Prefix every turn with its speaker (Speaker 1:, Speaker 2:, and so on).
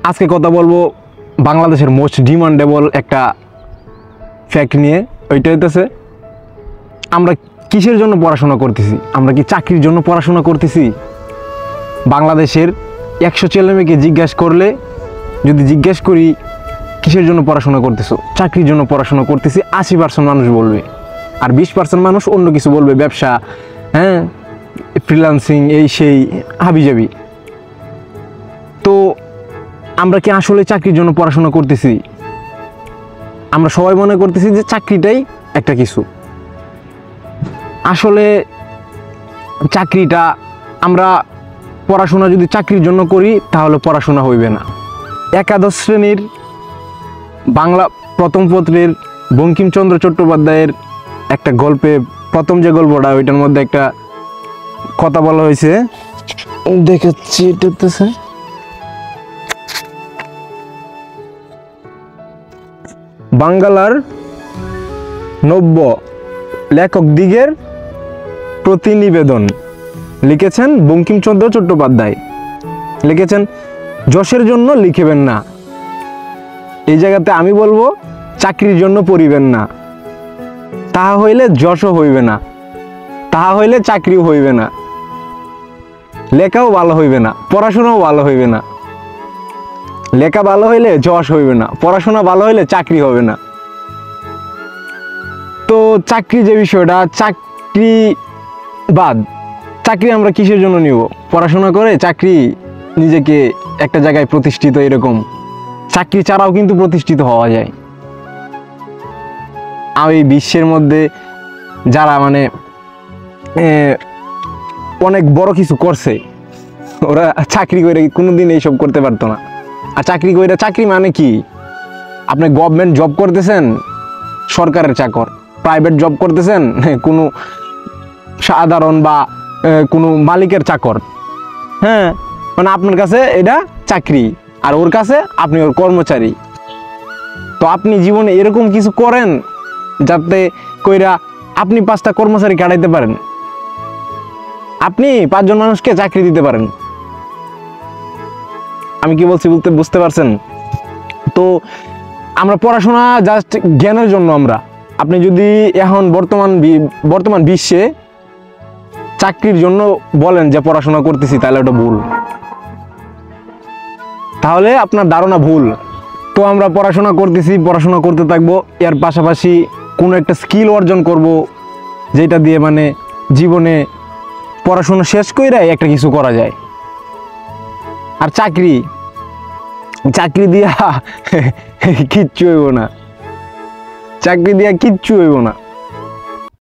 Speaker 1: আজকে কথা বলবো বাংলাদেশের মোস্ট ডিমান্ডেবল একটা ফ্যাক্ট নিয়ে। ওইটা হইতেছে আমরা কিসের জন্য পড়াশোনা করতেছি। আমরা কি চাকরির জন্য পড়াশোনা করতেছি? বাংলাদেশের 100 ছেলেমেয়েকে জিজ্ঞাসা করলে, যদি জিজ্ঞেস করি কিসের জন্য পড়াশোনা করতেছো, চাকরির জন্য পড়াশোনা করতেছি, 80% মানুষ বলবে। আর 20% মানুষ অন্য কিছু বলবে, ব্যবসা, হ্যাঁ, ফ্রিল্যান্সিং, এই সেই হাবিজাবি। তো আমরা কি আসলে চাকরির জন্য পড়াশোনা করতেছি? আমরা সবাই মনে করতেছি যে চাকরিটাই একটা কিছু। আসলে চাকরিটা, আমরা পড়াশোনা যদি চাকরির জন্য করি তাহলে পড়াশোনা হইবে না। একাদশ শ্রেণীর বাংলা প্রথম পত্রের বঙ্কিমচন্দ্র চট্টোপাধ্যায়ের একটা গল্পে, প্রথম যে গল্পটা, ওইটার মধ্যে একটা কথা বলা হয়েছে, দেখাচ্ছি। এটাতে বাংলার নব্য লেখক দিগের প্রতিনিবেদন লিখেছেন বঙ্কিমচন্দ্র চট্টোপাধ্যায়। লিখেছেন, যশের জন্য লিখবেন না। এই জায়গাতে আমি বলবো চাকরির জন্য পড়িবেন না, তাহা হইলে যশও হইবে না, তাহা হইলে চাকরিও হইবে না, লেখাও ভালো হইবে না, পড়াশোনাও ভালো হইবে না। লেখা ভালো হইলে যশ হইবে না, পড়াশোনা ভালো হইলে চাকরি হবে না। তো চাকরি যে বিষয়টা, চাকরি বাদ, চাকরি আমরা কিসের জন্য নিব? পড়াশোনা করে চাকরি, নিজেকে একটা জায়গায় প্রতিষ্ঠিত, এরকম চাকরি ছাড়াও কিন্তু প্রতিষ্ঠিত হওয়া যায়। আর এই বিশ্বের মধ্যে যারা মানে অনেক বড় কিছু করছে, ওরা চাকরি করে কোনোদিন এইসব করতে পারতো না। আর চাকরি করে, চাকরি মানে কি? আপনি গভর্নমেন্ট জব করতেছেন, সরকারের চাকর, প্রাইভেট জব করতেছেন, কোনো সাধারণ বা কোনো মালিকের চাকর, হ্যাঁ, মানে আপনার কাছে এটা চাকরি, আর ওর কাছে আপনি ওর কর্মচারী। তো আপনি জীবনে এরকম কিছু করেন যাতে কইরা আপনি 5টা কর্মচারী কাটাইতে পারেন, আপনি 5 জন মানুষকে চাকরি দিতে পারেন। আমি কি বলছি বুঝতে পারছেন? তো আমরা পড়াশোনা জাস্ট জ্ঞানের জন্য। আপনি যদি এখন বর্তমান বিশ্বে চাকরির জন্য বলেন যে পড়াশোনা করতেছি, তাহলে ওটা ভুল, তাহলে আপনার ধারণা ভুল। তো আমরা পড়াশোনা করতেছি, পড়াশোনা করতে থাকবো, এর পাশাপাশি কোনো একটা স্কিল অর্জন করব, যেটা দিয়ে মানে জীবনে পড়াশোনা শেষ করে একটা কিছু করা যায়। আর চাকরি দিয়া কিচ্ছু হইব না, চাকরি দিয়া কিচ্ছু হইব না।